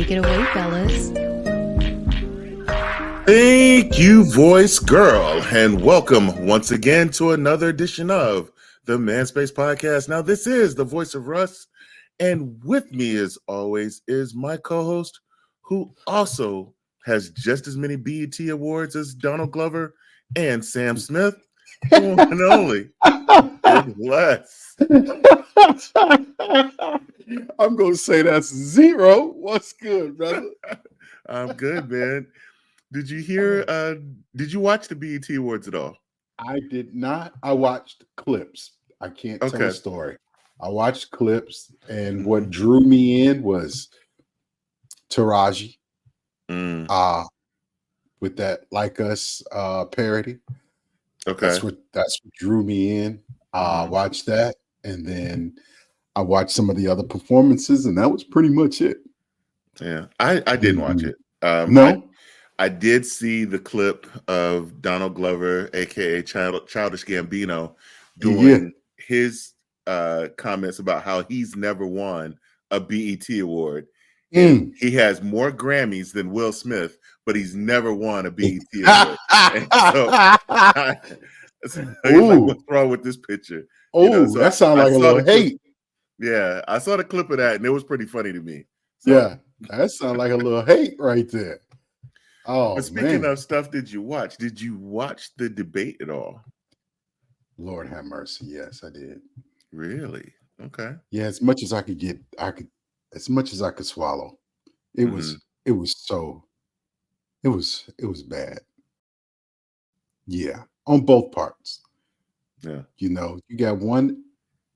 Take it away, fellas. Thank you, voice girl, and welcome once again to another edition of the ManSpace Podcast. Now, this is the voice of Russ, and with me, as always, is my co-host, who also has just as many BET awards as Donald Glover and Sam Smith, the one and only, and Less. I'm going to say that's zero. What's good, brother? I'm good, man. Did you hear? Did you watch the BET Awards at all? I did not. I watched clips. I can't tell a story. I watched clips, and what drew me in was Taraji with that Like Us parody. Okay. That's what drew me in. Watched that, and then I watched some of the other performances, and that was pretty much it. Yeah, I didn't watch it. No? I did see the clip of Donald Glover, aka Childish Gambino, doing his comments about how he's never won a BET award. And he has more Grammys than Will Smith, but he's never won a BET award. So he's like, what's wrong with this picture? That sounds like a little hate. Yeah, I saw the clip of that, and it was pretty funny to me. So, yeah, that sounds like a little hate right there. Oh, but speaking of stuff, did you watch the debate at all? Lord have mercy. Yes, I did. Really? Okay. Yeah, as much as I could as much as I could swallow. It was bad. Yeah, on both parts. Yeah. You got one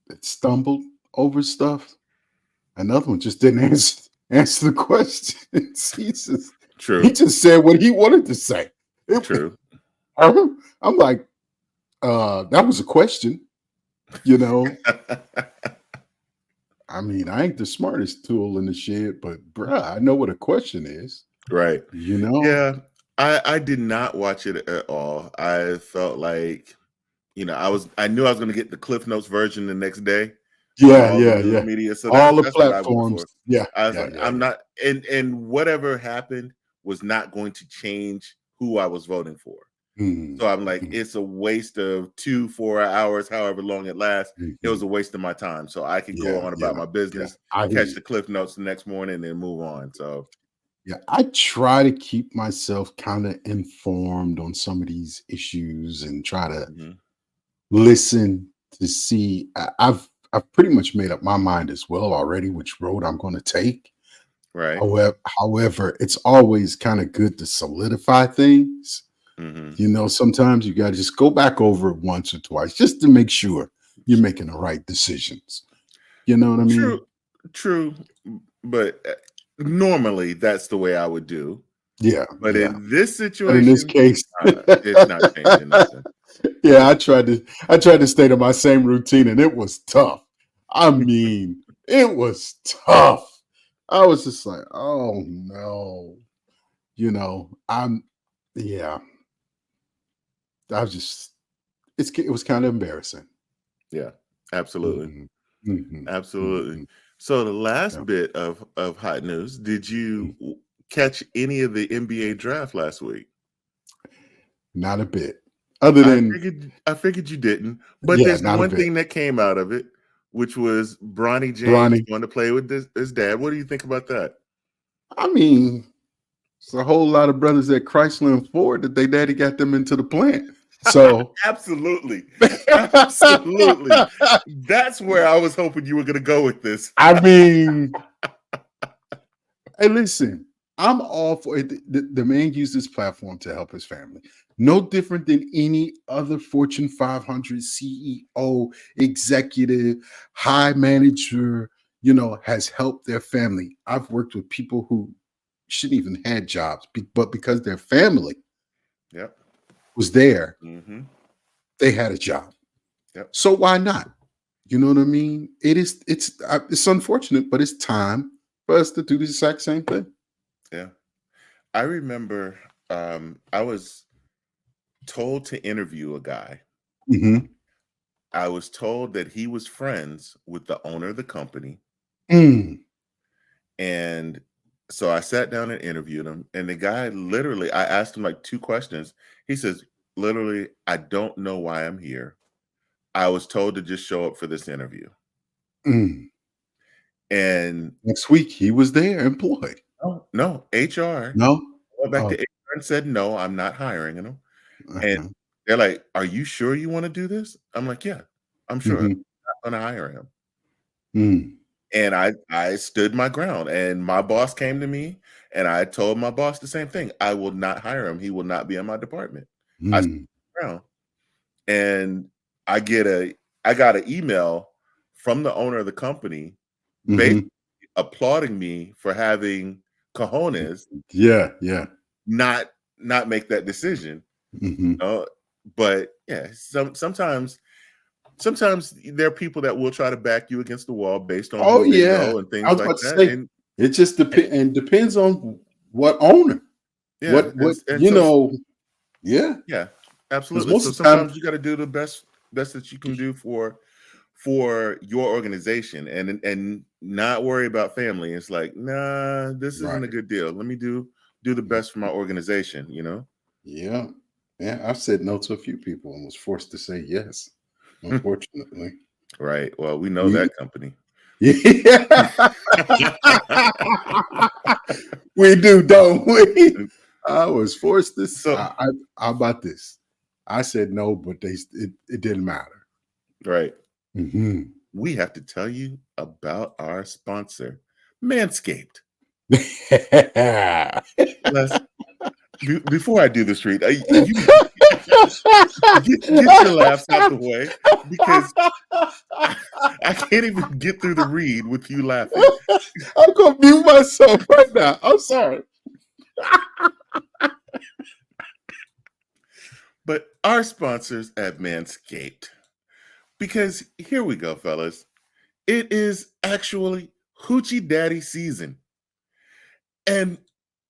that stumbled over stuff. Another one just didn't answer the questions. True. He just said what he wanted to say. True. I'm like, that was a question, I mean, I ain't the smartest tool in the shed, but bruh, I know what a question is. Right. Yeah. I did not watch it at all. I felt like, I knew I was going to get the Cliff Notes version the next day. Yeah. Media. So all the that's platforms. I was I'm not, and whatever happened was not going to change who I was voting for. So I'm like, it's a waste of 2-4 hours, however long it lasts. It was a waste of my time. So I could go on about my business, catch the Cliff Notes the next morning, and then move on. So yeah, I try to keep myself kind of informed on some of these issues and try to listen to see. I've pretty much made up my mind as well already which road I'm going to take. Right. However, it's always kind of good to solidify things. Sometimes you got to just go back over it once or twice just to make sure you're making the right decisions. You know what I mean? True. But normally that's the way I would do. Yeah. But in this situation, in this case, it's not changing nothing. Yeah, I tried to stay to my same routine, and it was tough. I mean, it was tough. I was just like, oh no, it was kind of embarrassing. Yeah, absolutely. Absolutely. So the last bit of hot news, did you catch any of the NBA draft last week? Not a bit. Other than I figured you didn't, but there's one thing that came out of it, which was Bronny James going to play with his dad. What do you think about that? I mean, it's a whole lot of brothers at Chrysler and Ford that they daddy got them into the plant. So absolutely. That's where I was hoping you were going to go with this. I mean, hey, listen, I'm all for it. The man used this platform to help his family. No different than any other Fortune 500 CEO, executive, high manager, has helped their family. I've worked with people who shouldn't even had jobs, but because their family was there, they had a job. So why not? You know what I mean? It's unfortunate, but it's time for us to do the exact same thing. Yeah. I remember I was told to interview a guy. I was told that he was friends with the owner of the company. And So I sat down and interviewed him, and the guy literally, I asked him like 2 questions. He says, literally, "I don't know why I'm here. I was told to just show up for this interview." Mm. And Next week, he was there employed. no, HR No? went back Oh, to HR and said, "No, I'm not hiring him." And uh-huh. they're like, "Are you sure you wanna do this?" I'm like, "Yeah, I'm sure. I'm Mhm. not gonna hire him." Mm. And I stood my ground, and my boss came to me, and I told my boss the same thing. I will not hire him. He will not be in my department. I stood Mm. my ground. And I get a I got an email from the owner of the company basically Mhm. applauding me for having cojones Yeah, yeah. not not make that decision. Mhm. But yeah, sometimes there are people that will try to back you against the wall based on Oh, who they yeah. know and I things was like about to that. say, it just And depends on what owner. yeah, What and so yeah. yeah, Because absolutely. most So of the time, sometimes you got to do the best that you can do for your organization and not worry about family. It's like, nah, this isn't a right. good deal. Let me do the best for my organization, you know? Yeah. Yeah, I've said no to a few people and was forced to say yes, unfortunately. Right. Well, we know You that company. yeah. We do, don't we? I was forced to So how about this? I said no, but it didn't matter. right. Mhm. We have to tell you about our sponsor, Manscaped. Les, before I do this read, you get your laughs out the way because I can't even get through the read with you laughing. I'm gonna mute myself right now. I'm sorry. But our sponsors at Manscaped, because here we go, fellas. It is actually Hoochie Daddy season. And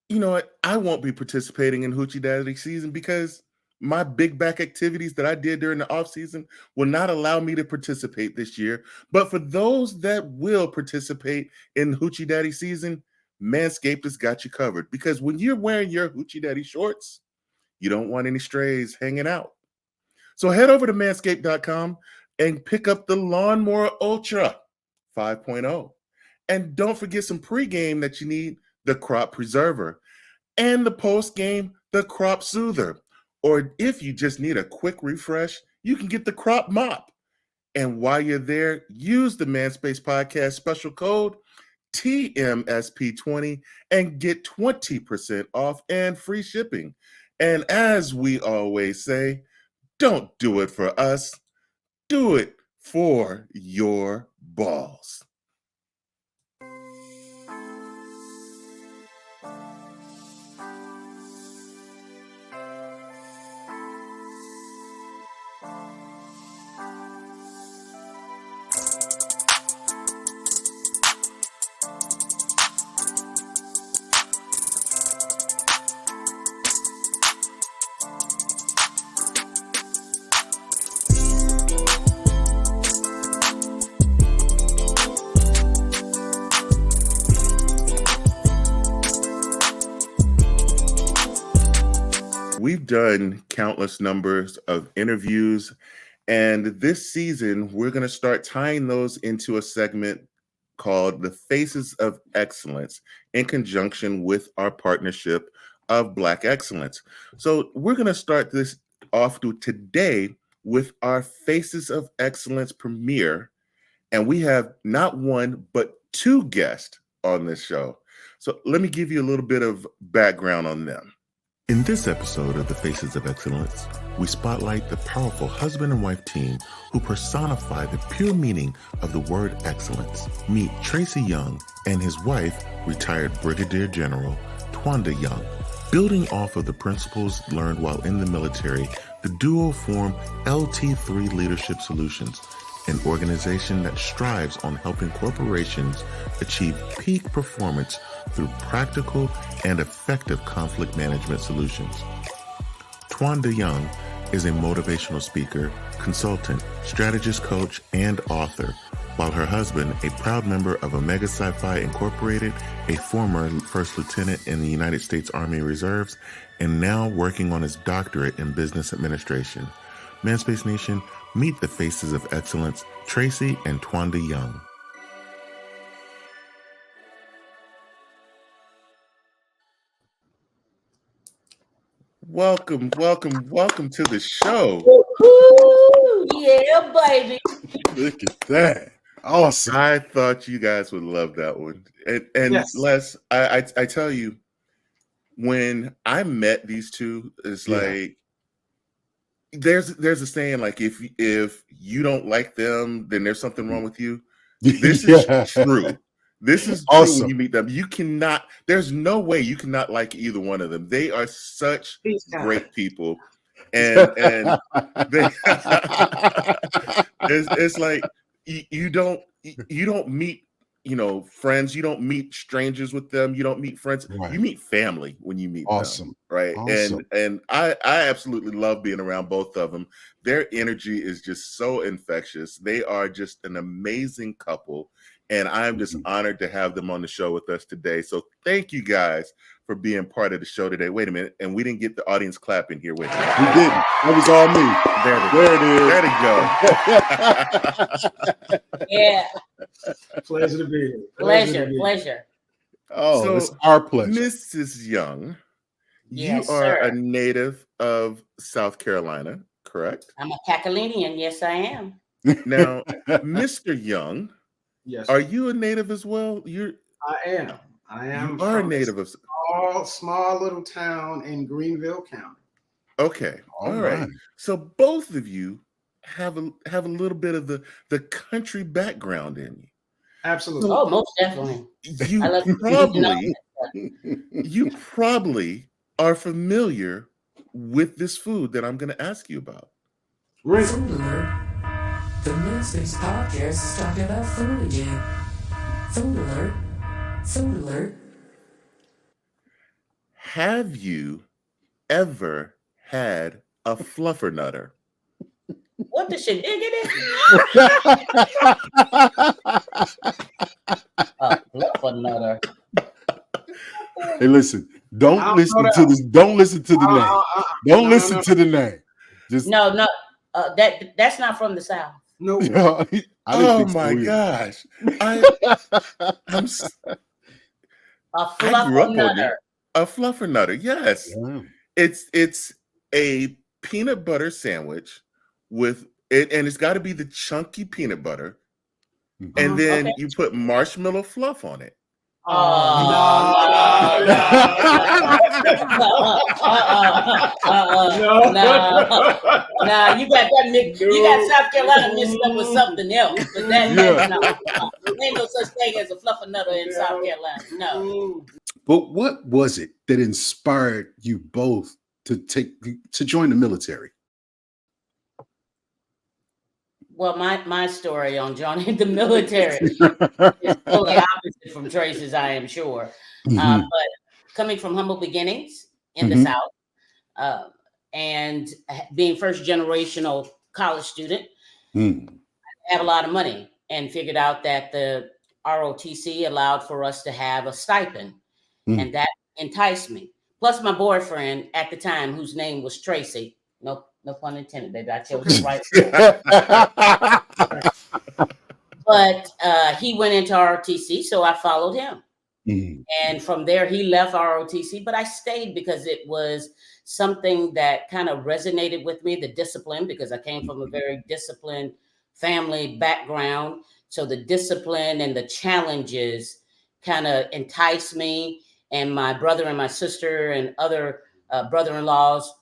you know what? I won't be participating in Hoochie Daddy season because my big back activities that I did during the off season will not allow me to participate this year. But for those that will participate in Hoochie Daddy season, Manscaped has got you covered. Because when you're wearing your Hoochie Daddy shorts, you don't want any strays hanging out. So head over to manscaped.com and pick up the Lawnmower Ultra 5.0. And don't forget some pregame that you need, the Crop Preserver, and the postgame, the Crop Soother. Or if you just need a quick refresh, you can get the Crop Mop. And while you're there, use the ManSpace Podcast special code TMSP20 and get 20% off and free shipping. And as we always say, don't do it for us, do it for your balls. We've done countless numbers of interviews, and this season we're going to start tying those into a segment called The Faces of Excellence in conjunction with our partnership of Black Excellence. So we're going to start this off today with our Faces of Excellence premiere, and we have not one but 2 guests on this show. So let me give you a little bit of background on them. In this episode of The Faces of Excellence, we spotlight the powerful husband and wife team who personify the pure meaning of the word excellence. Meet Tracy Young and his wife, retired Brigadier General Twanda Young. Building off of the principles learned while in the military, the duo form LT3 Leadership Solutions, an organization that strives on helping corporations achieve peak performance through practical and effective conflict management solutions. Twanda Young is a motivational speaker, consultant, strategist coach, and author while her husband, a proud member of Omega Sci-Fi Incorporated, a former first lieutenant in the United States Army Reserves, and now working on his doctorate in business administration. ManSpace Nation, meet the faces of excellence, Tracy and Twanda Young. Welcome to the show. Woo-hoo! Yeah, baby. Look at that. Awesome. I thought you guys would love that one. And Yes. Les, I tell you, when I met these two, it's like there's a saying like if you don't like them, then there's something wrong with you. This is true. This is true Awesome. when you meet them. You cannot, there's no way you cannot like either one of them. They are such great people. And they, it's like you don't meet friends, you don't meet strangers with them, you don't meet friends, Right. you meet family when you meet Awesome. them, right? Awesome. And I absolutely love being around both of them. Their energy is just so infectious. They are just an amazing couple, and I'm just honored to have them on the show with us today. So thank you guys for being part of the show today. Wait a minute, and we didn't get the audience clapping here. Wait a minute. We didn't. That was all me. There it is. There it is. Yeah. Pleasure to be here. Pleasure. Oh, So, it's our pleasure. Mrs. Young, Yes, you are a sir. native of South Carolina, correct? I'm a Catalonian. Yes, I am. Now, Mr. Young, Yes, are you a native as well? I am. You are a from native of. a small little town in Greenville County. Okay, all right. So both of you have a little bit of the country background in you. Absolutely. Oh, most definitely. You I love you probably are familiar with this food that I'm going to ask you about. Really? Food alert. The ManSpace Podcast is talking about food again. Food alert. Food alert. Have you ever had a fluffernutter? What the shit diggity? Fluffernutter. Hey, listen. Don't listen to this. Don't listen to the name. Don't listen to the name. Just No. That's not from the South. No. Oh my gosh! I'm A I grew up on fluffernutter. it. A fluffernutter, yes. Yeah. It's a peanut butter sandwich with it, and it's got to be the chunky peanut butter, and then Okay. you put marshmallow fluff on it. No. Nah, you got that mixed. You got South Carolina mixed up with something else. But there ain't no such thing as a fluffernutter in South Carolina. No. But what was it that inspired you both to join the military? Well, my story on joining the military is totally opposite from Trace's, I am sure. But coming from humble beginnings in the South, and being first generational college student, I have a lot of money and figured out that the ROTC allowed for us to have a stipend, and that enticed me. Plus, my boyfriend at the time, whose name was Tracy, no pun intended, baby. I chose the right word. But he went into ROTC, so I followed him. And from there, he left ROTC, but I stayed because it was something that kind of resonated with me, the discipline, because I came from a very disciplined family background. So the discipline and the challenges kind of enticed me. And my brother and my sister and other brother-in-laws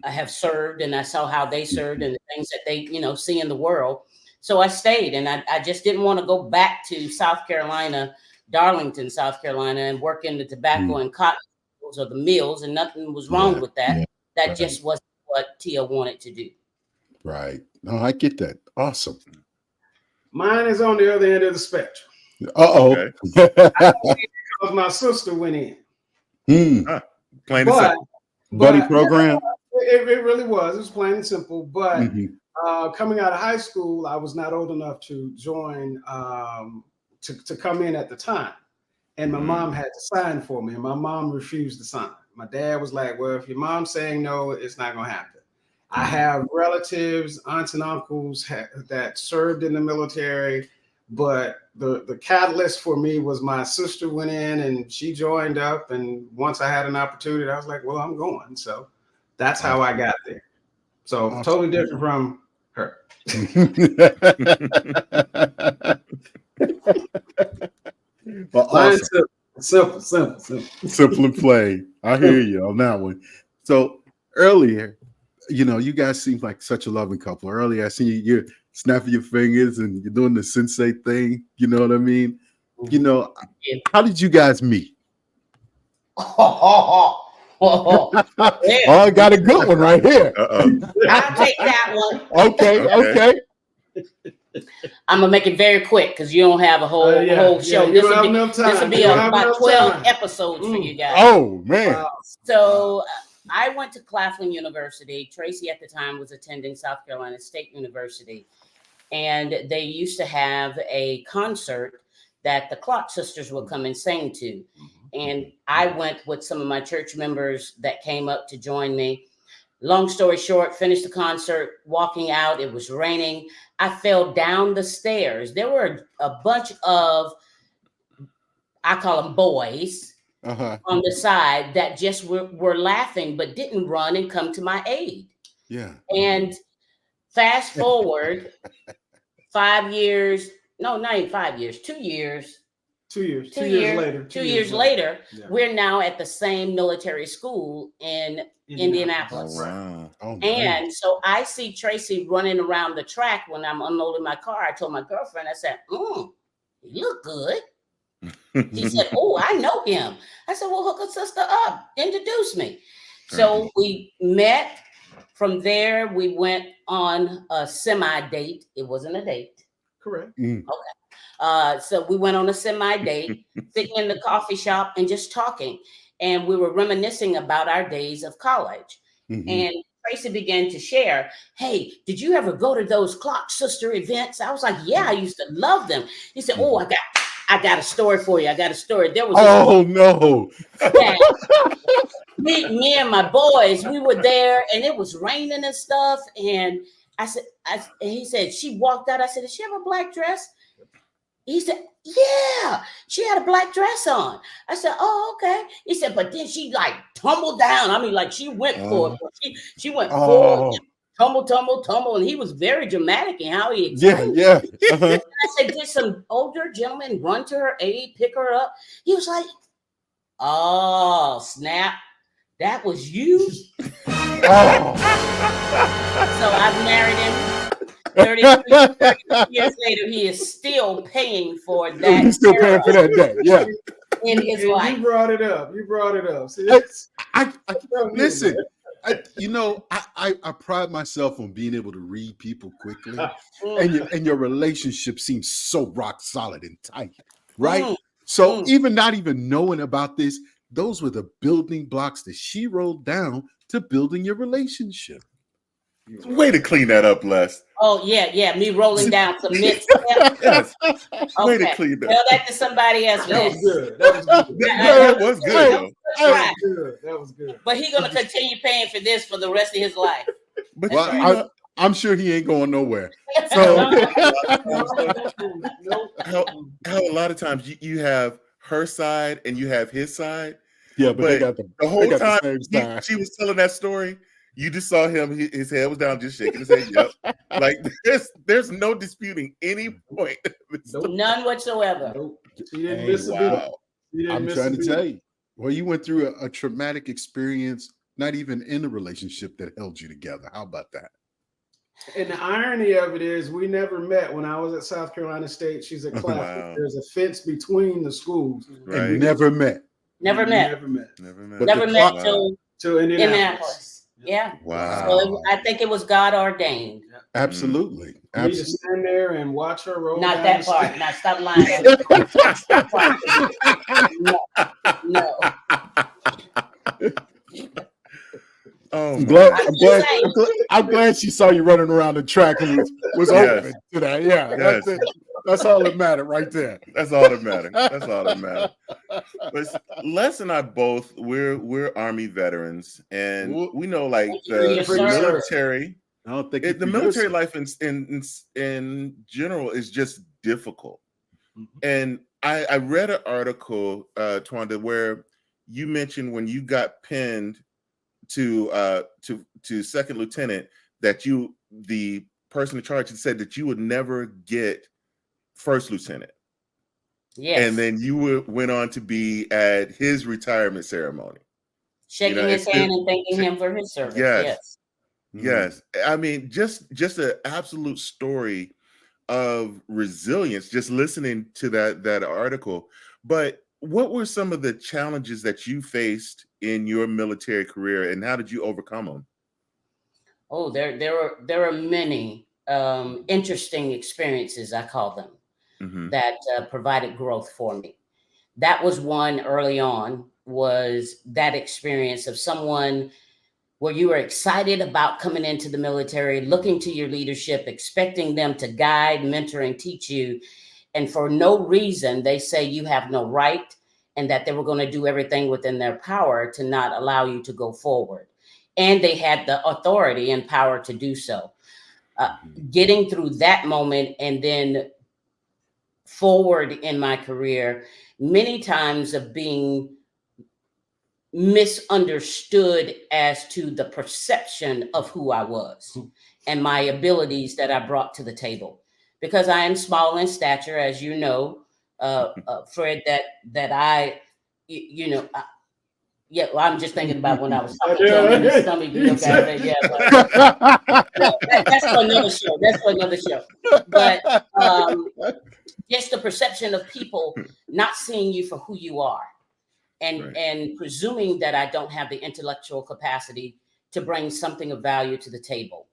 have served, and I saw how they served and the things that they, see in the world. So I stayed, and I just didn't want to go back to South Carolina, Darlington, South Carolina, and work in the tobacco and cotton fields or the mills, and nothing was wrong with that. That just wasn't what Tia wanted to do. Right. No, I get that. Awesome. Mine is on the other end of the spectrum. Uh-oh. Because my sister went in. Plain and simple. Buddy program. It really was. It was plain and simple. But Coming out of high school, I was not old enough to join to come in at the time, and my mom had to sign for me, and my mom refused to sign. My dad was like, "Well, if your mom's saying no, it's not going to happen." I have relatives, aunts and uncles that served in the military, but the catalyst for me was my sister went in and she joined up, and once I had an opportunity, I was like, "Well, I'm going." So that's how I got there. So totally different from her. Well, awesome. Simple and plain. I hear you on that one. So earlier, you guys seem like such a loving couple. Earlier, I seen you're snapping your fingers and you're doing the sensei thing. You know what I mean? How did you guys meet? I got a good one right here. I'll take that one. Okay. I'm gonna make it very quick because you don't have a whole show. This will be about 12 episodes for you guys. Oh man! So I went to Claflin University. Tracy at the time was attending South Carolina State University, and they used to have a concert that the Clock Sisters would come and sing to. And I went with some of my church members that came up to join me. Long story short, finished the concert, walking out. It was raining. I fell down the stairs. There were a bunch of, I call them boys, on the side that just were laughing, but didn't run and come to my aid. Yeah. And fast forward 5 years, no, not even 5 years, 2 years. 2 years. 2 years later. 2 years later, we're now at the same military school in Indianapolis. Oh, wow. And so I see Tracy running around the track when I'm unloading my car. I told my girlfriend, I said, he look good. She said, "Oh, I know him." I said, "Well, hook a sister up. Introduce me." So we met. From there, we went on a semi-date. It wasn't a date. Correct. Okay. So we went on a semi-date, sitting in the coffee shop and just talking. And we were reminiscing about our days of college. And Tracy began to share, "Hey, did you ever go to those Clock Sister events?" I was like, "Yeah, I used to love them." He said, "Oh, I got a story for you. I got a story." There was no. Me and my boys, we were there and it was raining and stuff. And he said, she walked out. I said, "Does she have a black dress?" He said, "Yeah, she had a black dress on." I said, "Oh, okay." He said, "But then she like tumbled down. I mean, like she went for it. She went forward, tumble. And he was very dramatic in how he explained it. I said, "Did some older gentleman run to her aid, pick her up?" He was like, "Oh, snap. That was you?" So I've married him. 33 years later, he is still paying for that. He's still paying for that day. Yeah. In his life. You brought it up. See, listen. I pride myself on being able to read people quickly, and your relationship seems so rock solid and tight, right? So even not even knowing about this, those were the building blocks that she rolled down to building your relationship. Way to clean that up, Les. Oh, yeah. Me rolling down some myths. Yes. Way to Okay. clean that. Tell that to somebody else. that was good. That was good, though. That was good. But he's going to continue paying for this for the rest of his life. But Well, I'm sure he ain't going nowhere. So how a lot of times you have her side and you have his side. Yeah, but they got the whole time the same style. she was telling that story. You just saw him; his head was down, just shaking his head. Yep. Like there's no disputing any point. None whatsoever. Nope. She didn't miss a beat. I'm trying to tell you. Well, you went through a traumatic experience, not even in a relationship that held you together. How about that? And the irony of it is, we never met when I was at South Carolina State. She's at Claflin. Wow. There's a fence between the schools. Right. And we never met. Never met till Indianapolis. Yeah. Wow. So I think it was God ordained. Absolutely. You need to stand there and watch her roll. Not down that the part. stairs. Now stop lying. No. Oh I'm glad she saw you running around the track and was open to that. Yeah, that's it. That's all that mattered right there. That's all that mattered. That's all that mattered. But Les and I both, we're Army veterans, and we know like the military. I don't think the military life in general is just difficult. And I read an article, Twanda, where you mentioned when you got pinned to second lieutenant that the person in charge had said that you would never get first lieutenant. Yes. And then you went on to be at his retirement ceremony. Shaking his hand and thanking him for his service. Yes. Yes. I mean, just an absolute story of resilience, just listening to that article. But what were some of the challenges that you faced in your military career, and how did you overcome them? Oh, there are many interesting experiences, I call them, that provided growth for me. That was one early on, was that experience of someone where you were excited about coming into the military, looking to your leadership, expecting them to guide, mentor, and teach you. And for no reason, they say you have no right, and that they were going to do everything within their power to not allow you to go forward. And they had the authority and power to do so. Getting through that moment and then forward in my career, many times of being misunderstood as to the perception of who I was and my abilities that I brought to the table. Because I am small in stature, as you know, Fred, that I, I'm just thinking about when I was talking to him in the stomach. That's for another show. That's for another show. But just the perception of people not seeing you for who you are. And presuming that I don't have the intellectual capacity to bring something of value to the table.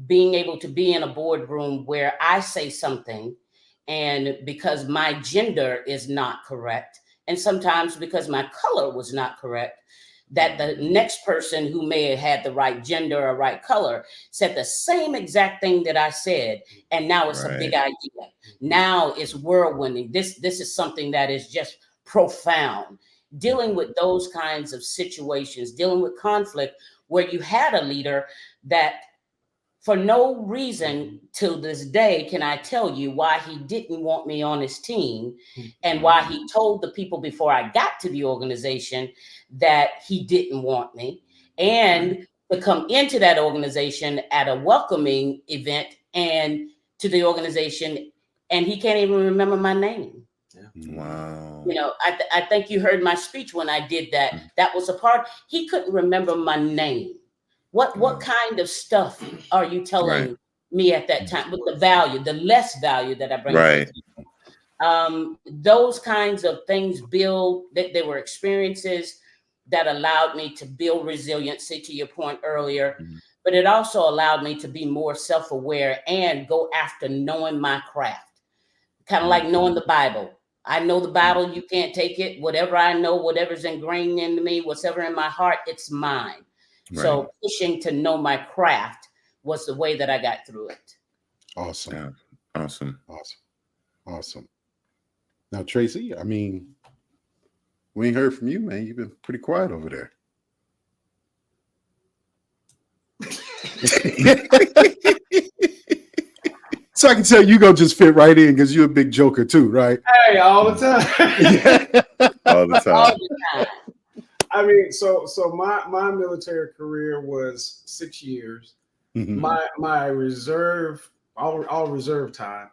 Being able to be in a boardroom where I say something, and because my gender is not correct, and sometimes because my color was not correct, that the next person who may have had the right gender or right color said the same exact thing that I said, and now it's a big idea. Now it's whirlwinding. This is something that is just profound. Dealing with those kinds of situations, dealing with conflict where you had a leader that for no reason till this day can I tell you why he didn't want me on his team, and why he told the people before I got to the organization that he didn't want me, and to come into that organization at a welcoming event and to the organization, and he can't even remember my name. Wow. I think you heard my speech when I did that. That was a part. He couldn't remember my name. What kind of stuff are you telling me at that time with the value, the less value that I bring to people? Those kinds of things they were experiences that allowed me to build resiliency, to your point earlier, but it also allowed me to be more self-aware and go after knowing my craft, kind of like knowing the Bible. I know the Bible, you can't take it. Whatever I know, whatever's ingrained into me, whatever in my heart, it's mine. So pushing to know my craft was the way that I got through it. Awesome. Yeah. Awesome. Now, Tracy, I mean, we ain't heard from you, man. You've been pretty quiet over there. So I can tell you go just fit right in because you're a big joker too, right? Hey, all the time. All the time. I mean, so my military career was 6 years. My reserve, all reserve time.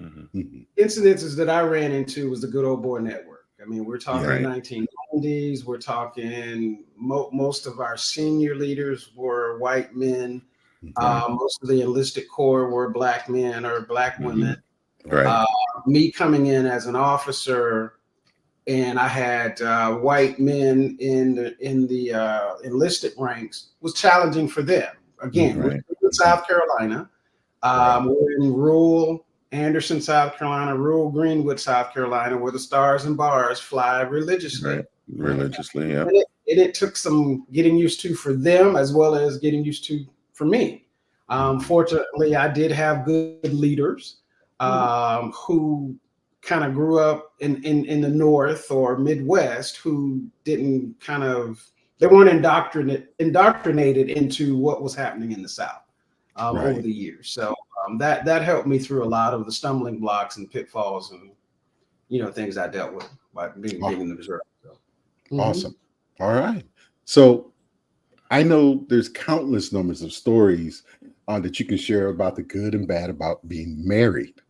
Incidences that I ran into was the good old boy network. I mean, we're talking 1990s. We're talking most of our senior leaders were white men. Most of the enlisted corps were black men or black women. Me coming in as an officer, and I had white men in the enlisted ranks, was challenging for them. Again, we're in South Carolina. We're in rural Anderson, South Carolina, rural Greenwood, South Carolina, where the stars and bars fly religiously. Religiously, yeah. it took some getting used to for them as well as getting used to for me. Fortunately, I did have good leaders who kind of grew up in the North or Midwest who didn't they weren't indoctrinated into what was happening in the South over the years. So that helped me through a lot of the stumbling blocks and pitfalls and, things I dealt with by being in the Missouri. So. Awesome. All right. So I know there's countless numbers of stories that you can share about the good and bad about being married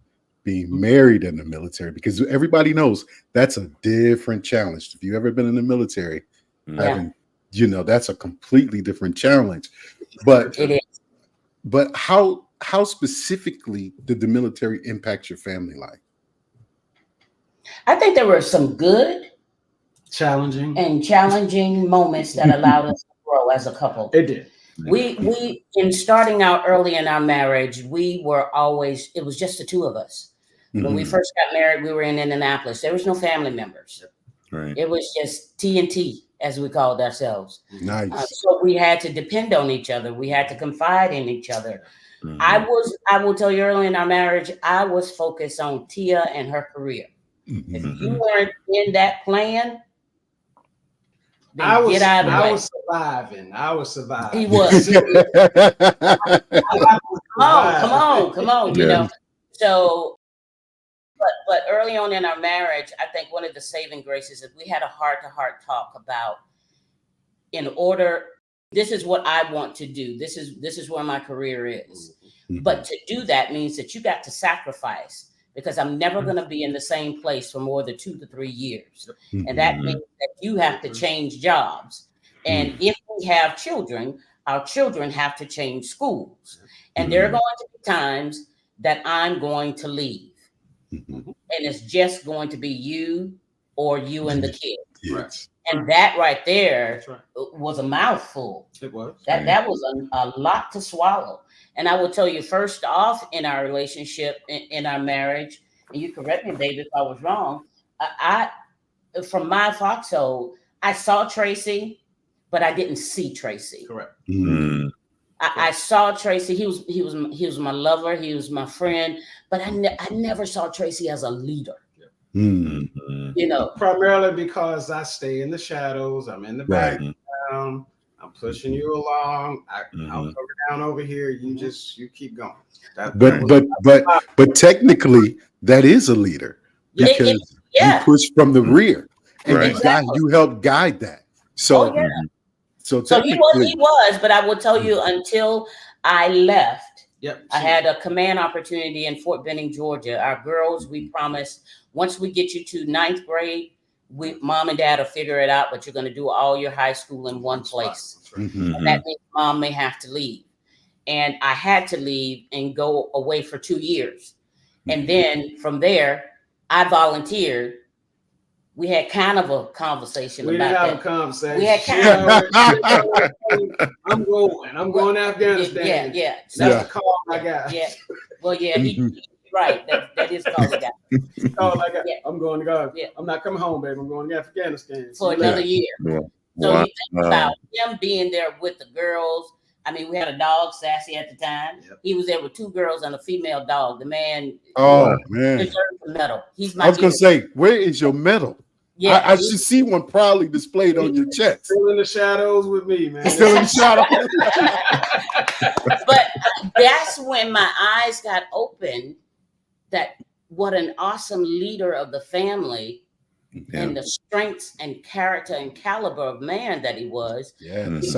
in the military, because everybody knows that's a different challenge. If you've ever been in the military, that's a completely different challenge. But It is. But how specifically did the military impact your family life? I think there were some good, challenging moments that allowed us to grow as a couple. It did. We in starting out early in our marriage, it was just the two of us. When we first got married, we were in Indianapolis. There was no family members. Right. It was just T&T, as we called ourselves. Nice. So we had to depend on each other. We had to confide in each other. I will tell you, early in our marriage, I was focused on Tia and her career. If you weren't in that plan, I was surviving. He was. Come on. So, but early on in our marriage, I think one of the saving graces is we had a heart-to-heart talk about, this is what I want to do. This is where my career is. But to do that means that you got to sacrifice, because I'm never going to be in the same place for more than 2 to 3 years. And that means that you have to change jobs. And if we have children, our children have to change schools. And there are going to be times that I'm going to leave. And it's just going to be you or you and the kids. Yes. And that right there was a mouthful. It was. That was a lot to swallow. And I will tell you, first off, in our relationship, in our marriage, and you correct me, David, if I was wrong, from my foxhole, I saw Tracy, but I didn't see Tracy. Correct. I saw Tracy. He was my lover. He was my friend, but I never saw Tracy as a leader. Primarily because I stay in the shadows. I'm in the background. I'm pushing you along. I'll go down over here. You keep going. But technically, that is a leader, because you push from the rear, and you help guide that. So, so he was. But I will tell you, until I left. I had a command opportunity in Fort Benning, Georgia. Our girls, we promised, once we get you to 9th grade, mom and dad will figure it out, but you're going to do all your high school in one place. And that means mom may have to leave. And I had to leave and go away for 2 years. And then from there, I volunteered. We had kind of a conversation about that. We didn't have a conversation. We had kind of. I'm going to Afghanistan. Yeah. That's the call I got. Yeah. Well, yeah, right. That is call I got. Call I got. Yeah. I'm going to go. Yeah. I'm not coming home, baby. I'm going to Afghanistan. For another year. Yeah. So you think about him being there with the girls. I mean, we had a dog, Sassy, at the time. He was there with 2 girls and a female dog. The man. Deserves a medal. I was going to say, where is your medal? Yeah, I should see one proudly displayed on your chest. Still in the shadows with me, man. Still in the shadows. But that's when my eyes got open, that what an awesome leader of the family and the strengths and character and caliber of man that he was. Yeah, because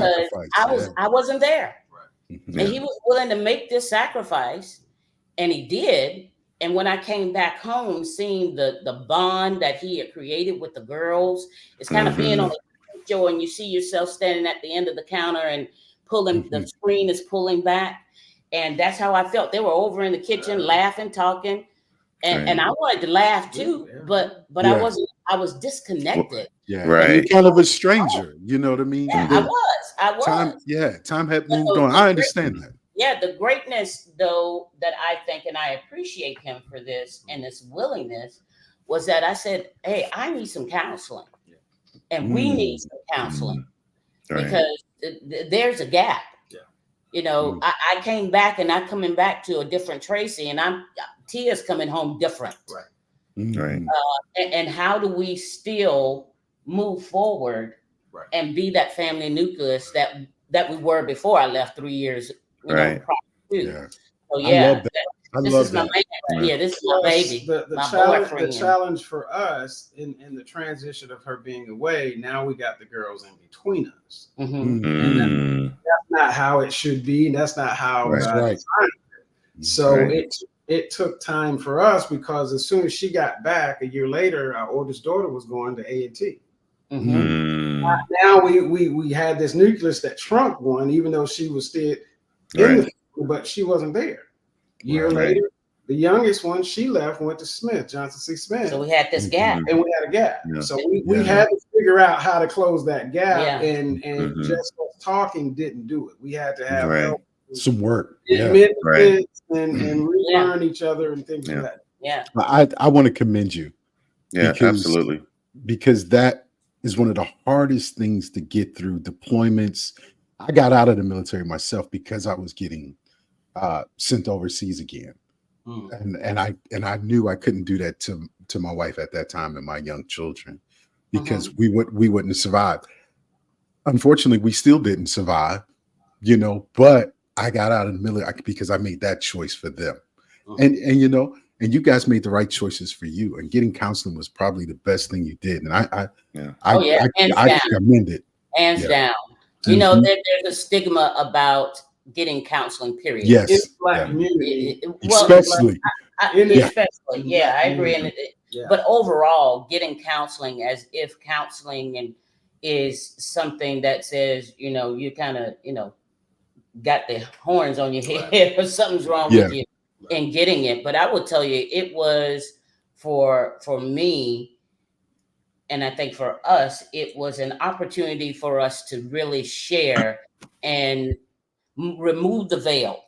I wasn't there. Right. And he was willing to make this sacrifice, and he did. And when I came back home, seeing the bond that he had created with the girls, it's kind of being on a show and you see yourself standing at the end of the counter and pulling, the screen is pulling back. And that's how I felt. They were over in the kitchen laughing, talking. And I wanted to laugh too, but I was disconnected. Yeah, right. You're kind of a stranger, you know what I mean? Yeah, I was. Time had moved on. I understand that. Yeah, the greatness, though, that I think, and I appreciate him for this and this willingness, was that I said, hey, I need some counseling. And we need some counseling. because there's a gap. You know, I came back and I'm coming back to a different Tracy, and Tia's coming home different. Right. And how do we still move forward and be that family nucleus that we were before I left 3 years, you know, prior to. So I love that. This is my man right here. This is my baby. The challenge for us in the transition of her being away, now we got the girls in between us. And that's not how it should be. That's not how designed it. So it took time for us, because as soon as she got back a year later, our oldest daughter was going to A&T. Now we had this nucleus that shrunk one, even though she was still in the family, but she wasn't there. Year later, the youngest one, she left and went to Johnson C. Smith. So we had this gap. And we had a gap. So we had to figure out how to close that gap. And just talking didn't do it. We had to have help, some work. And relearn each other and things like that. I want to commend you. Yeah, absolutely. Because that is one of the hardest things to get through deployments. I got out of the military myself because I was getting sent overseas again. And I knew I couldn't do that to my wife at that time and my young children, because we wouldn't have survived. Unfortunately, we still didn't survive, you know, but I got out of the military because I made that choice for them. And you know, and you guys made the right choices for you, and getting counseling was probably the best thing you did. And I commend it. Hands down. You know, there's a stigma about getting counseling, period. Yes. It's Black community. Especially. I agree. But overall, getting counseling, as if counseling is something that says, you know, you kind of, you know, got the horns on your head or something's wrong with you in getting it. But I will tell you, it was for me, and I think for us, it was an opportunity for us to really share and remove the veil.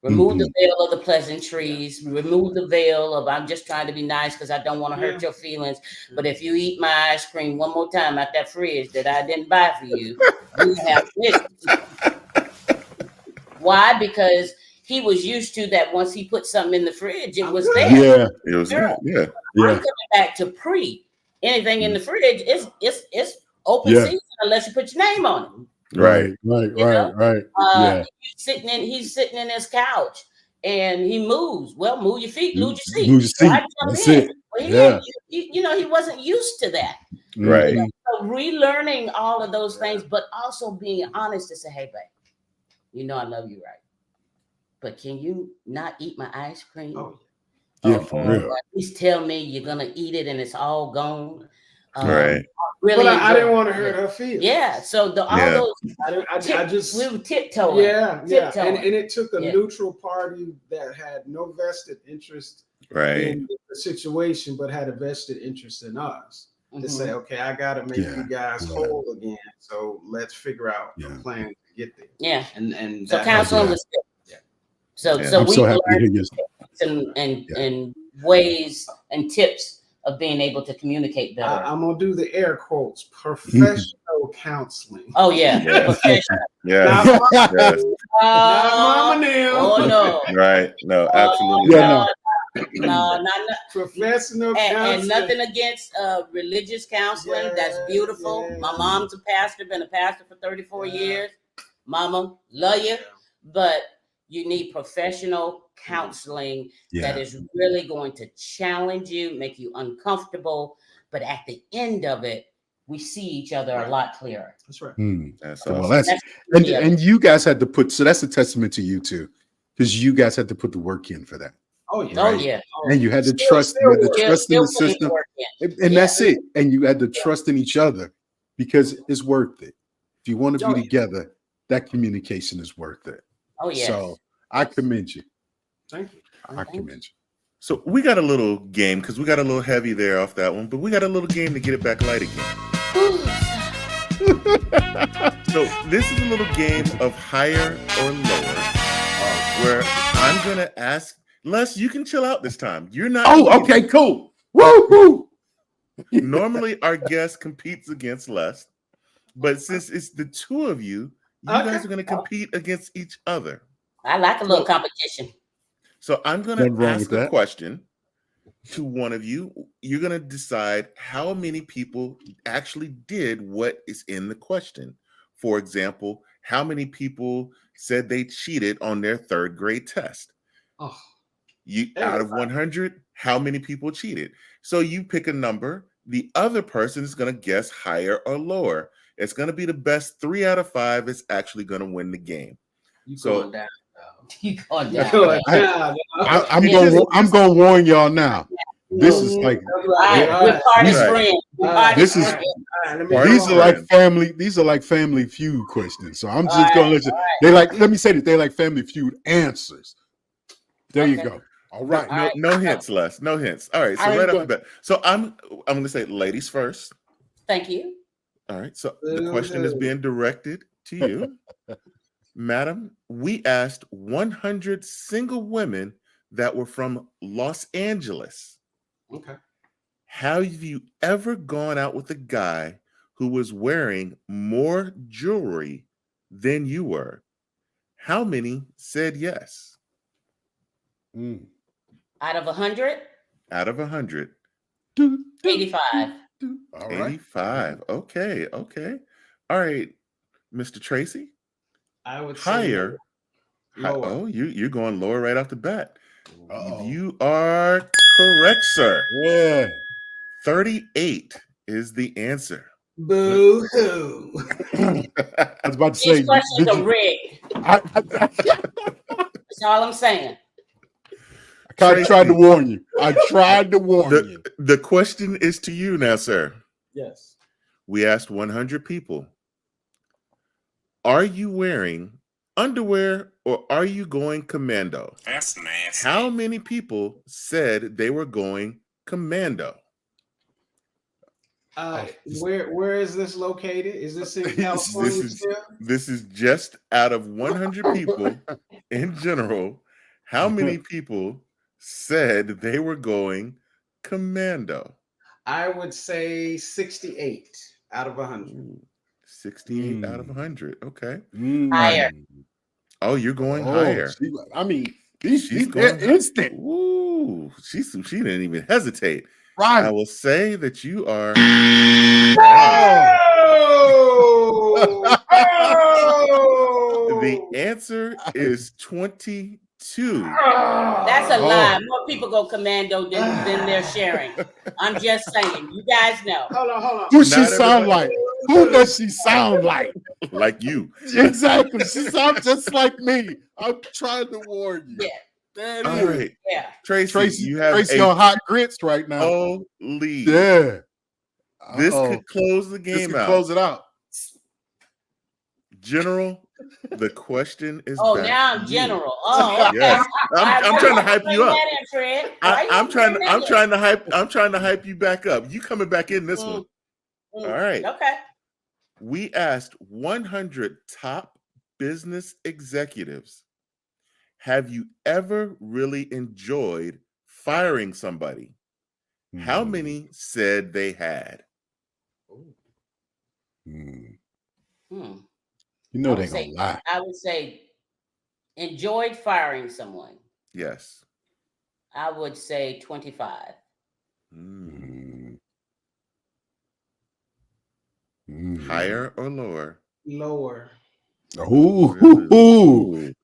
Remove the veil of the pleasantries, remove the veil of I'm just trying to be nice because I don't want to hurt your feelings. But if you eat my ice cream one more time out that fridge that I didn't buy for you, you have issues. Why? Because he was used to that once he put something in the fridge, it was there. Yeah, it was I'm coming back to anything in the fridge is open season unless you put your name on it. Right. He's sitting in his couch and he moves. Well, move your feet, lose your seat. Move your seat. That's it. Well, you know, he wasn't used to that. Right. You know, so relearning all of those things, but also being honest to say, hey, babe, you know I love you, right? But can you not eat my ice cream? For real. Or at least tell me you're gonna eat it and it's all gone. Right. Really, but I didn't want to hurt her feelings. Yeah. So all those, we were tiptoeing. And it took a neutral party that had no vested interest in the situation, but had a vested interest in us to say, okay, I got to make you guys whole again. So let's figure out a plan to get there. Yeah. And so counseling was good. So I'm we so happy to hear learned and ways and tips of being able to communicate better. I'm gonna do the air quotes. Professional counseling. Oh yeah. Not Mama Neil. Oh no. Right. No, absolutely. No. Professional counseling. And nothing against religious counseling. That's beautiful. My mom's a pastor, been a pastor for 34 years. Mama, love you. But you need professional counseling that is really going to challenge you, make you uncomfortable. But at the end of it, we see each other a lot clearer. That's right. That's well, awesome. and you guys had to put, so that's a testament to you too, because you guys had to put the work in for that. Oh yeah. Right? Oh yeah. And you had to trust in the system. And that's it. And you had to trust in each other because it's worth it. If you want to be together, that communication is worth it. Oh yeah. So I commend you. Thank you. I commend you. So we got a little game because we got a little heavy there off that one, but we got a little game to get it back light again. So this is a little game of higher or lower, where I'm gonna ask Les. You can chill out this time. You're not. Oh, okay, cool. Woo! Normally, our guest competes against Les, But since it's the two of you, guys are going to compete against each other. I like a little competition. So I'm going to ask a question to one of you. You're going to decide how many people actually did what is in the question. For example, how many people said they cheated on their third grade test? Oh, out of 100, how many people cheated? So you pick a number. The other person is going to guess higher or lower. It's going to be the best 3 out of 5 is actually going to win the game. Going down. You going down. I'm going to warn y'all now. This is like we're party friends. These are like family feud questions. So I'm just gonna let you. They like. Let me say that they like family feud answers. There you go. All right. No hints, Les. No hints. All right. So right off the bat. So I'm gonna say ladies first. Thank you. All right. So the question is being directed to you, madam. We asked 100 single women that were from Los Angeles. Okay. Have you ever gone out with a guy who was wearing more jewelry than you were? How many said yes? Out of 100? Out of 100. 85. All right. 85. Okay. All right, Mr. Tracy. I would higher. Lower. Oh, you're going lower right off the bat. You are correct, sir. Yeah. 38 is the answer. Boo hoo. I was about to say. These questions are rigged. That's all I'm saying. I tried to warn you. The question is to you now, sir. Yes. We asked 100 people. Are you wearing underwear or are you going commando? That's nasty. How many people said they were going commando? Where is this located? Is this in California? This is just out of 100 people in general. How many people said they were going commando? I would say 68 out of 100. 68 out of 100. Okay. Higher. Oh, you're going higher. She's going instant. Ooh, she didn't even hesitate. Right. I will say that you are. The answer is 22. That's a lie. More people go commando than they're sharing. I'm just saying. You guys know. Hold on. Who she sound like? Who does she sound like? Like you. Exactly. She sounds just like me. I'm trying to warn you. Yeah. All right. Yeah. Tracy, you have Tracy on hot grits right now. Oh, lead. Yeah. This could close the game out. Close it out. General, the question is. Oh, now I'm General. Oh, okay. Yes. I'm trying to hype you up. I'm trying to hype you back up. You coming back in this one. All right. Okay. We asked 100 top business executives, have you ever really enjoyed firing somebody? How many said they had? You know they're gonna lie. I would say enjoyed firing someone. Yes. I would say 25. Higher or lower? Lower. Ooh.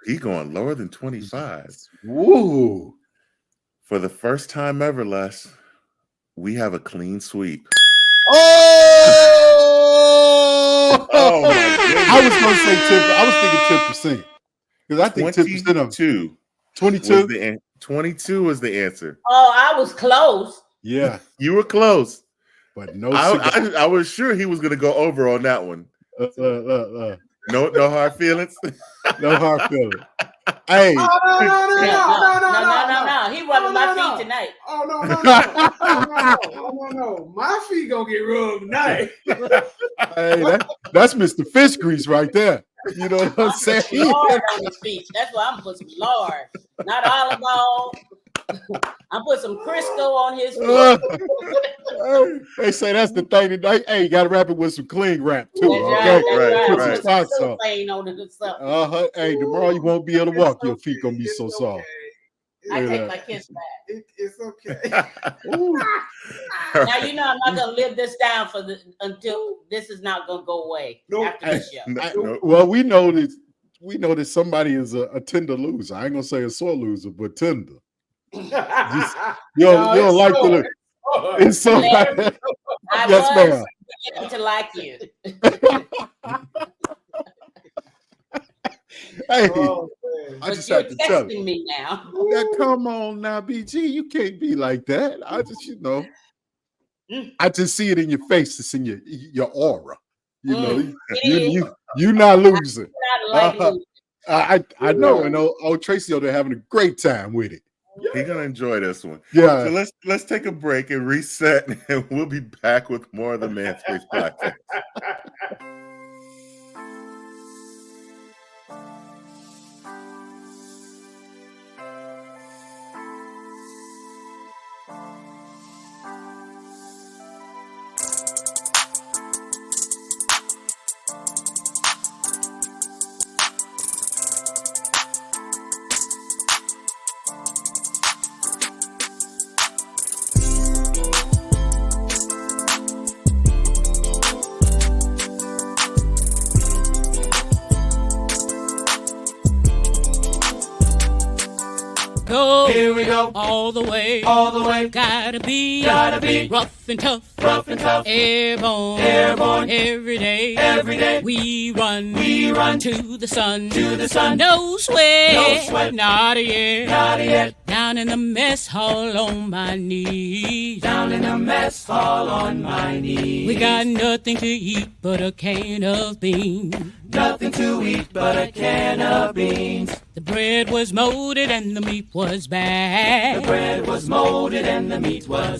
He going lower than 25. Ooh. For the first time ever, Les, we have a clean sweep. Oh my goodness. I was gonna say 10. I was thinking 10%. Because I think 10% of 22. 22 was the answer. Oh, I was close. Yeah. You were close. But no, I was sure he was gonna go over on that one. No hard feelings. No hard feelings. Hey. No. He rubbing my feet tonight. Oh, no. My feet gonna get rubbed tonight. Hey, that's Mr. Fish Grease right there. You know what I'm saying? Lord on his feet. That's why I'm putting some Lord. Not olive oil. I put some Crisco on his foot. They say that's the thing. Hey, you got to wrap it with some clean wrap too. That's Okay, right. put some spots on. On it or something. Hey, tomorrow you won't be able to walk. Your feet gonna be so soft. I take my kiss back. It's okay. Now you know I'm not gonna live this down until this is not gonna go away after this show. Well, we know that somebody is a tender loser. I ain't gonna say a sore loser, but tender. You don't like to look. It's so. Yes, ma'am. To like you. Hey, I just have to tell you. Me now. Come on now, BG. You can't be like that. I just, I just see it in your face. It's in your aura. You're not losing. I know. And old Tracy over there having a great time with it. He's gonna enjoy this one. Yeah. So let's take a break and reset, and we'll be back with more of the ManSpace Podcast. Go, here we go, all the way, gotta be rough and tough, airborne, every day, we run to the sun, no sweat, not yet, down in the mess hall on my knees, we got nothing to eat but a can of beans, the bread was molded and the meat was bad.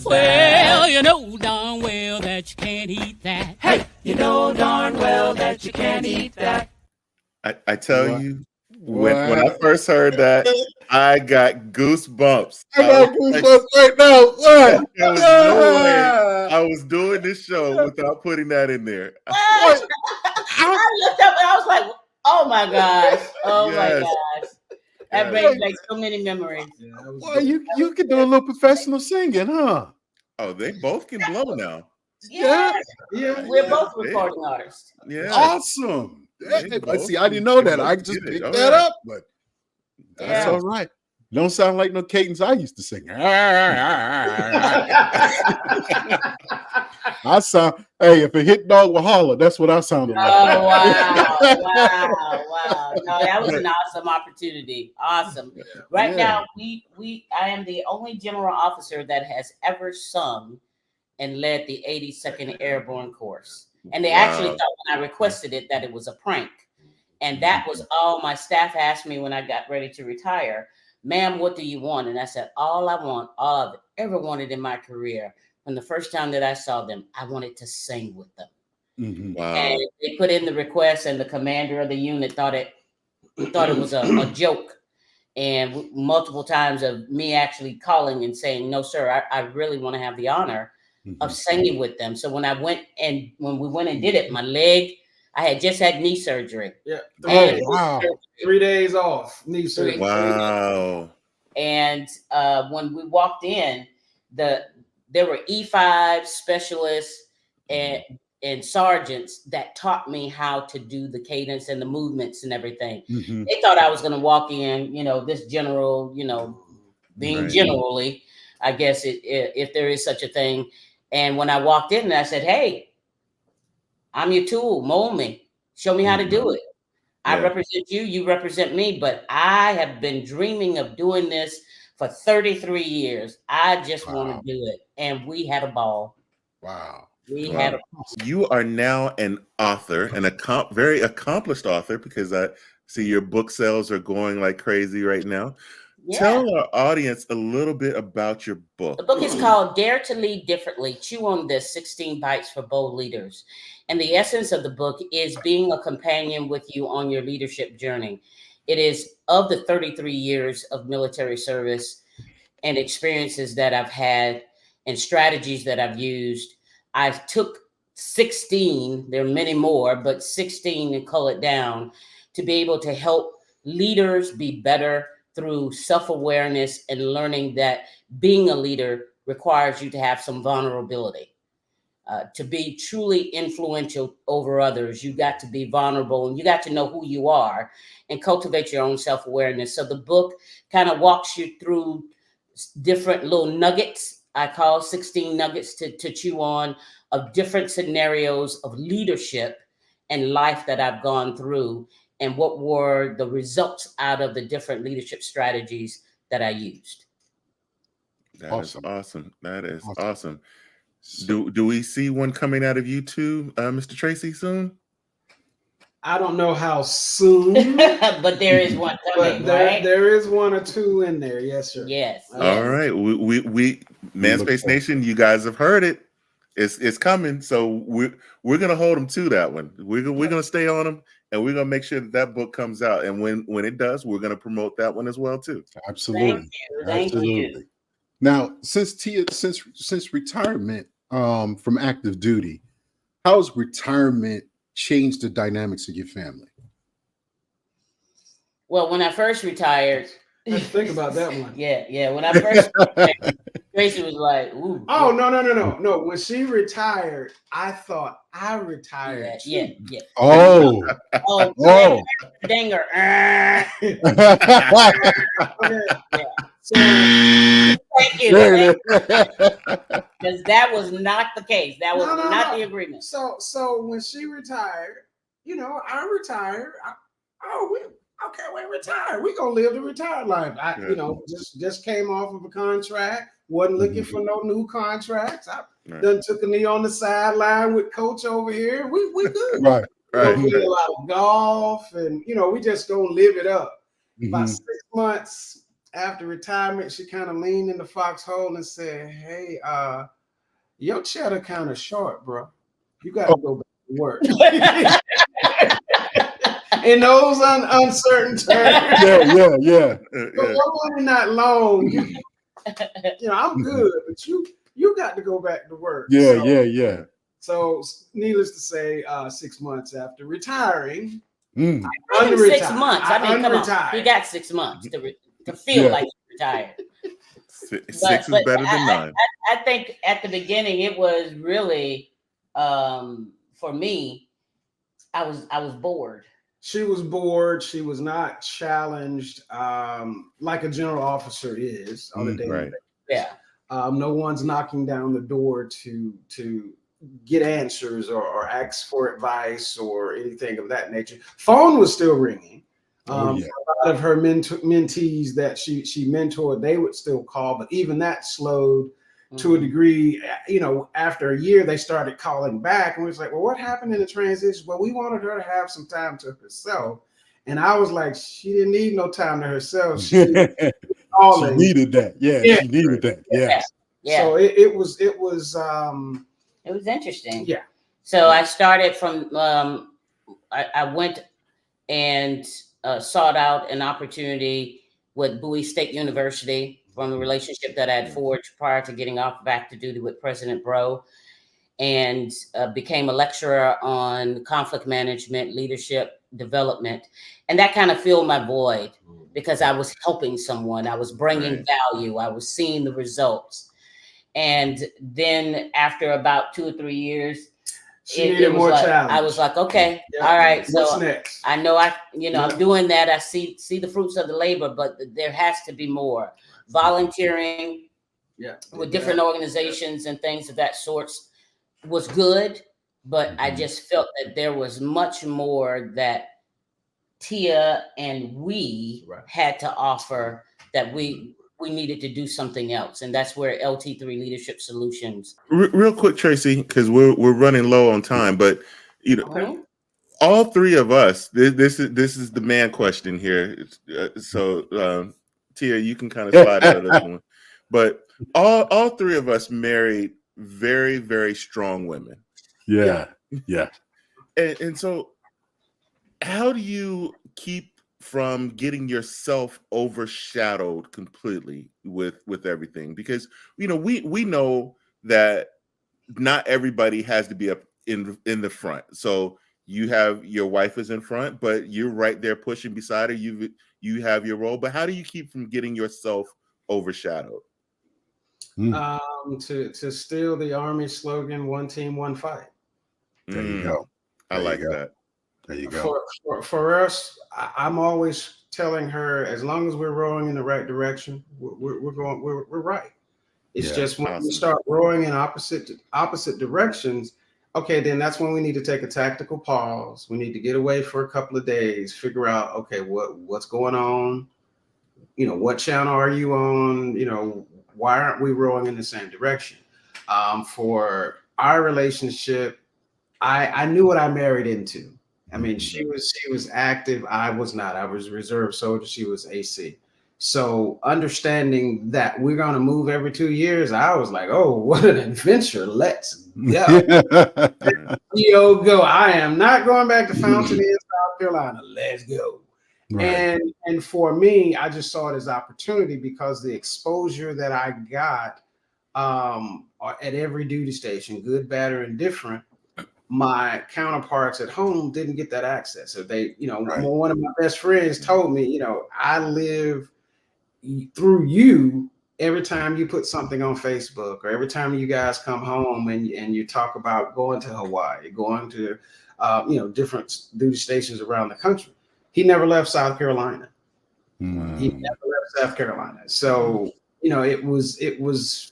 Well, you know darn well that you can't eat that. Hey, you know darn well that you can't eat that. I tell you, when I first heard that, I got goosebumps. I got goosebumps right now. What? I was doing this show without putting that in there. I looked up and I was like, oh my gosh. My gosh. That brings back so many memories. Well, you can do a little professional singing, huh? Oh, they both can blow now. Yeah. We're both recording artists. Yeah. Awesome. See, I didn't know that. I just picked that up, but that's all right. Don't sound like no cadence I used to sing. I sound, hey, if a hit dog will holler, that's what I sounded like. Oh, wow. No, that was an awesome opportunity. Awesome. Right now, I am the only general officer that has ever sung and led the 82nd Airborne course. And they actually thought when I requested it that it was a prank. And that was all my staff asked me when I got ready to retire. Ma'am, what do you want? And I said, all I've ever wanted in my career, from the first time that I saw them, I wanted to sing with them. Mm-hmm. Wow. And they put in the request, and the commander of the unit thought it was a joke. And multiple times of me actually calling and saying, no, sir, I really want to have the honor of singing with them. So when we went and did it, my leg, I had just had knee surgery. Yeah. Wow. 3 days off knee surgery. Wow. And when we walked in, there were E5 specialists and sergeants that taught me how to do the cadence and the movements and everything. Mm-hmm. They thought I was going to walk in, this general, being generally, I guess if there is such a thing. And when I walked in, I said, hey, I'm your tool, mold me, show me how to do it. I represent you, you represent me, but I have been dreaming of doing this for 33 years. I just want to do it. And we had a ball. Wow. You are now an author, and a very accomplished author, because I see your book sales are going like crazy right now. Yeah. Tell our audience a little bit about your book. The book is called Dare to Lead Differently, Chew on This, 16 Bites for Bold Leaders. And the essence of the book is being a companion with you on your leadership journey. It is of the 33 years of military service. and experiences that I've had and strategies that I've used, I took 16, there are many more, but 16 and cull it down to be able to help leaders be better through self-awareness and learning that being a leader requires you to have some vulnerability. To be truly influential over others, you got to be vulnerable and you got to know who you are and cultivate your own self-awareness. So the book kind of walks you through different little nuggets. I call 16 nuggets to chew on of different scenarios of leadership and life that I've gone through and what were the results out of the different leadership strategies that I used. That Awesome. is awesome. That is awesome. Do we see one coming out of you too, Mr. Tracy, soon? I don't know how soon, but there is one coming, right? There is one or two in there. Yes, sir. Yes. All right. We ManSpace Nation, you guys have heard it. It's coming. So we're gonna hold them to that one. We're gonna stay on them, and we're gonna make sure that book comes out. And when it does, we're gonna promote that one as well too. Absolutely. Thank you. Now, since retirement from active duty, how has retirement changed the dynamics of your family? Well, when I first retired, Let's think about that one. yeah. When I first retired, Tracy was like, "Ooh." Oh, no. When she retired, I thought I retired. Yeah. Oh. Dinger. Okay. So thank you. Because that was not the case. That was not the agreement. So when she retired, I retired. We retired. We gonna live the retired life. Just came off of a contract. Wasn't looking for no new contracts. I done took a knee on the sideline with coach over here. We good. Right. We do a lot of golf, and we just gonna live it up. About 6 months after retirement, she kind of leaned in the foxhole and said, "Hey, your cheddar kind of short, bro. You got to go back to work." In those uncertain terms. Yeah. But not long. I'm good, but you got to go back to work. Yeah. So, needless to say, 6 months after retiring, 6 months. I mean, come on. He got 6 months to feel like he retired. Six is better than 9. I think at the beginning it was really for me. I was bored. She was bored. She was not challenged like a general officer is on a daily basis. Yeah. No one's knocking down the door to get answers or ask for advice or anything of that nature. Phone was still ringing. A lot of her mentees that she mentored, they would still call, but even that slowed to a degree. After a year, they started calling back, and we was like, "Well, what happened in the transition?" Well, we wanted her to have some time to herself, and I was like, "She didn't need no time to herself. She needed that. Yeah, she needed that. Yeah. So it was interesting. Yeah. So I started from I went and sought out an opportunity with Bowie State University from the relationship that I had forged prior to getting off back to duty with President Bro, and became a lecturer on conflict management, leadership development. And that kind of filled my void because I was helping someone. I was bringing value. I was seeing the results. And then after about 2 or 3 years, it was like, I was like, okay, all right. What's so next? I know I'm doing that. I see the fruits of the labor, but there has to be more. Volunteering with different organizations and things of that sort was good, but I just felt that there was much more that Tia and we had to offer, that we needed to do something else, and that's where LT3 Leadership Solutions. Real quick, Tracy, because we're running low on time, but all three of us. This is the man question here. So Tia, you can kind of slide out of this one, but all three of us married very, very strong women. Yeah. And so, how do you keep from getting yourself overshadowed completely with everything? Because we know that not everybody has to be up in the front. So you have your wife is in front, but you're right there pushing beside her. You have your role, but how do you keep from getting yourself overshadowed? To steal the Army slogan, "One team, one fight." There you go. I like that. There you go. For us, I'm always telling her, as long as we're rowing in the right direction, we're right. It's just when we start rowing in opposite directions, okay, then that's when we need to take a tactical pause. We need to get away for a couple of days, figure out, okay, what's going on? What channel are you on? Why aren't we rowing in the same direction? For our relationship, I knew what I married into. I mean, she was active. I was not. I was a reserve soldier. She was AC. So understanding that we're going to move every 2 years, I was like, oh, what an adventure. Let's go. Go. I am not going back to Fountain Inn, South Carolina. Let's go. Right. And for me, I just saw it as opportunity because the exposure that I got at every duty station, good, bad, or indifferent, my counterparts at home didn't get that access. So they, one of my best friends told me, I live through you every time you put something on Facebook or every time you guys come home and you talk about going to Hawaii, going to, different duty stations around the country. He never left South Carolina. He never left South Carolina. So, it was,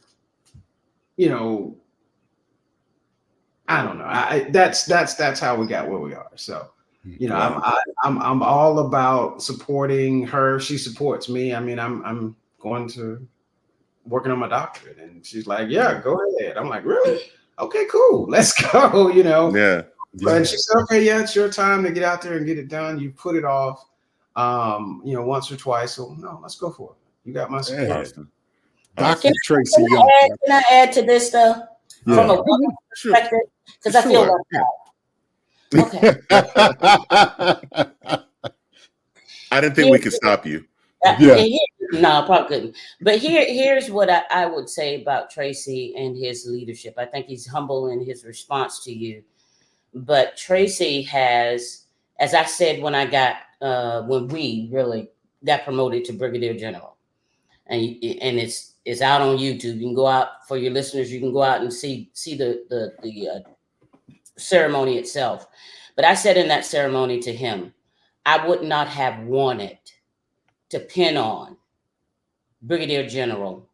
I don't know. That's how we got where we are. So, I'm all about supporting her. She supports me. I mean, I'm going to working on my doctorate, and she's like, "Yeah, go ahead." I'm like, "Really? Okay, cool. Let's go." Yeah. And she said, "Okay, yeah, it's your time to get out there and get it done. You put it off, once or twice. So no, let's go for it. You got my support." Dr. Tracy, can I add to this though? Yeah. From a woman's perspective, because I feel like okay. I didn't think we could stop you. No, probably couldn't. But here's what I would say about Tracy and his leadership. I think he's humble in his response to you. But Tracy has, as I said when when we really got promoted to Brigadier General, and it's out on YouTube. You can go out, for your listeners, you can go out and see the ceremony itself. But I said in that ceremony to him, I would not have wanted to pin on Brigadier General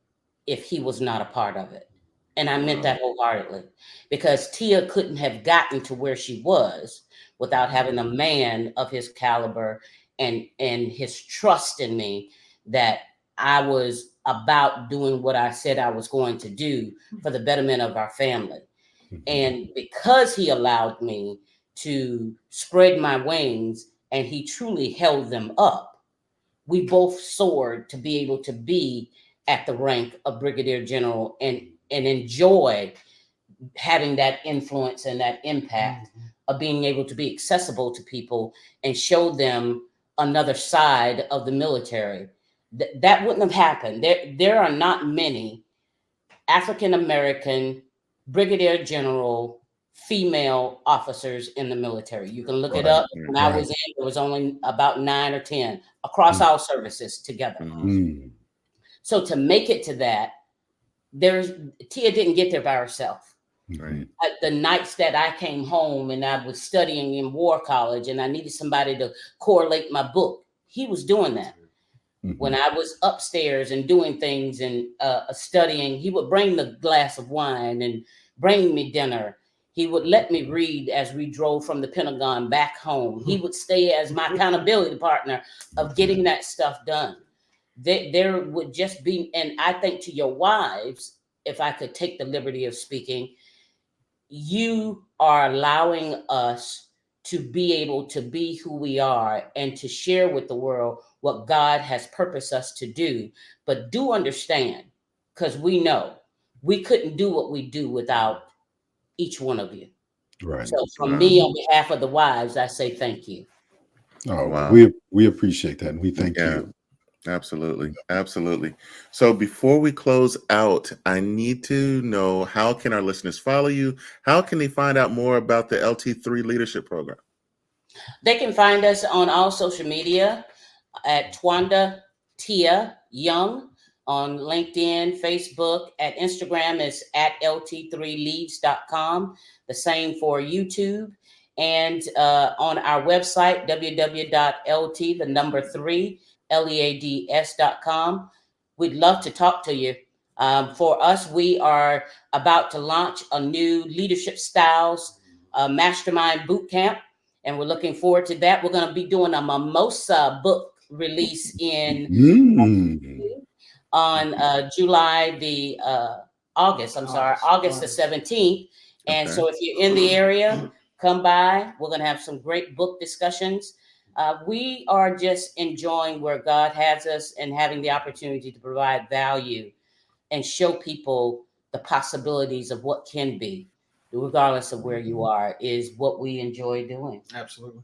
if he was not a part of it. And I meant that wholeheartedly, because Tia couldn't have gotten to where she was without having a man of his caliber and his trust in me that I was about doing what I said I was going to do for the betterment of our family. And because he allowed me to spread my wings and he truly held them up, we both soared to be able to be at the rank of Brigadier General and enjoy having that influence and that impact of being able to be accessible to people and show them another side of the military. That wouldn't have happened. There are not many African-American Brigadier General female officers in the military. You can look it up. When I was in, there was only about 9 or 10 across all services together. So to make it to that, Tia didn't get there by herself. Right. The nights that I came home and I was studying in War College and I needed somebody to correlate my book, he was doing that. When I was upstairs and doing things and studying, he would bring the glass of wine and bring me dinner. He would let me read as we drove from the Pentagon back home. He would stay as my accountability partner of getting that stuff done. There would just be, and I think to your wives, if I could take the liberty of speaking, you are allowing us to be able to be who we are and to share with the world what God has purposed us to do. But do understand, because we know we couldn't do what we do without each one of you. Right. So from me, on behalf of the wives, I say thank you. Oh, Wow. we appreciate that, and we thank you. Absolutely. So before we close out, I need to know, how can our listeners follow you? How can they find out more about the LT3 Leadership Program? They can find us on all social media at Twanda Tia Young on LinkedIn, Facebook, at Instagram is at lt3leads.com. The same for YouTube, and on our website, www.lt3leads.com. We'd love to talk to you. For us, we are about to launch a new leadership styles mastermind boot camp, and we're looking forward to that. We're going to be doing a mimosa book release on August the 17th. And so if you're in the area, come by. We're going to have some great book discussions. We are just enjoying where God has us and having the opportunity to provide value and show people the possibilities of what can be, regardless of where you are, is what we enjoy doing. Absolutely.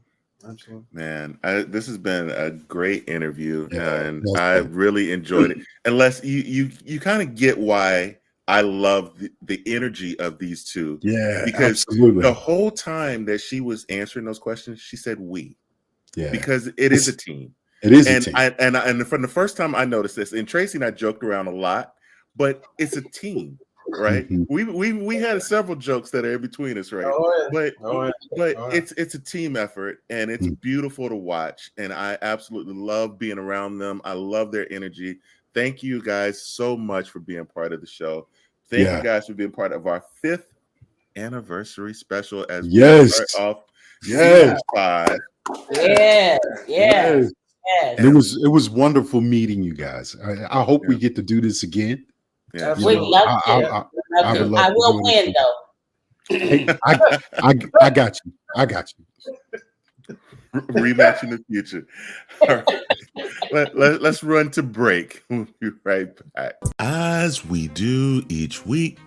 Man, this has been a great interview, and I really enjoyed it. Unless you kind of get why I love the energy of these two. Yeah, because absolutely. The whole time that she was answering those questions, she said "we," because it is a team. It is a team. And from the first time I noticed this, and Tracy and I joked around a lot, but it's a team. Right, we had several jokes that are in between us, right? But it's a team effort, and it's beautiful to watch, and I absolutely love being around them. I love their energy. Thank you guys so much for being part of the show. Thank you guys for being part of our 5th anniversary special as we start off season 5. Yes. It was wonderful meeting you guys. I hope we get to do this again. Yeah. We'd love to. I will win, though. Hey, I got you. Rematch in the future. All right. Let's run to break. We'll be right back. As we do each week,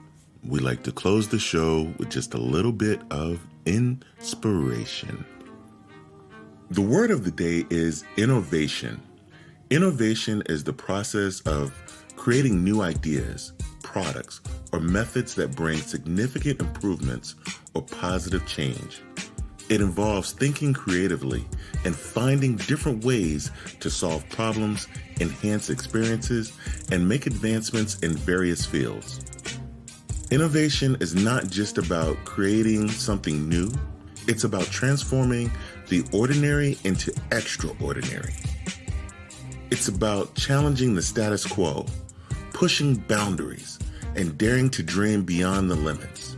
we like to close the show with just a little bit of inspiration. The word of the day is innovation. Innovation is the process of creating new ideas, products, or methods that bring significant improvements or positive change. It involves thinking creatively and finding different ways to solve problems, enhance experiences, and make advancements in various fields. Innovation is not just about creating something new, it's about transforming the ordinary into extraordinary. It's about challenging the status quo, pushing boundaries, and daring to dream beyond the limits.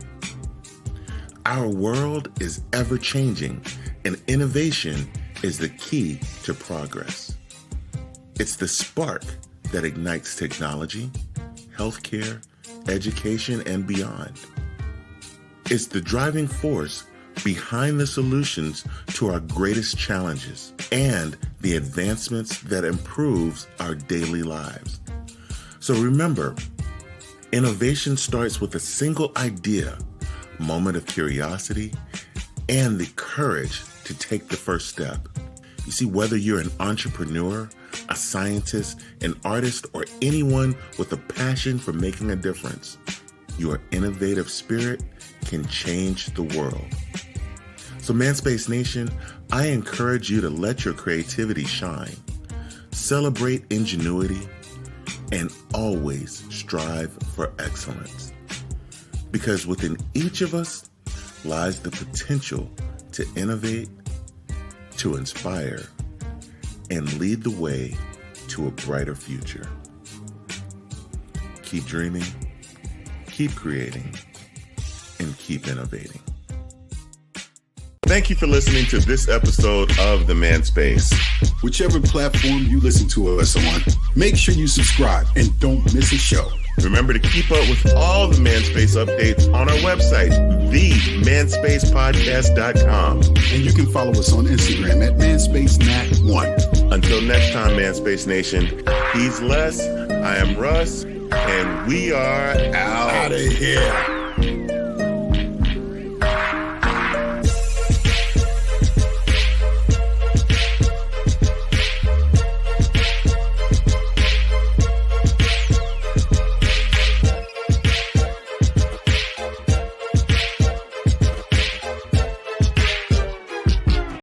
Our world is ever changing, and innovation is the key to progress. It's the spark that ignites technology, healthcare, education, and beyond. It's the driving force behind the solutions to our greatest challenges and the advancements that improves our daily lives. So remember, innovation starts with a single idea, moment of curiosity, and the courage to take the first step. You see, whether you're an entrepreneur, a scientist, an artist, or anyone with a passion for making a difference, your innovative spirit can change the world. So ManSpace Nation, I encourage you to let your creativity shine, celebrate ingenuity, and always strive for excellence. Because within each of us lies the potential to innovate, to inspire, and lead the way to a brighter future. Keep dreaming, keep creating, and keep innovating. Thank you for listening to this episode of The ManSpace. Whichever platform you listen to us on, make sure you subscribe and don't miss a show. Remember to keep up with all the ManSpace updates on our website, theManSpacePodcast.com. And you can follow us on Instagram at ManSpaceNat1. Until next time, ManSpace Nation, he's Les, I am Russ, and we are out of here.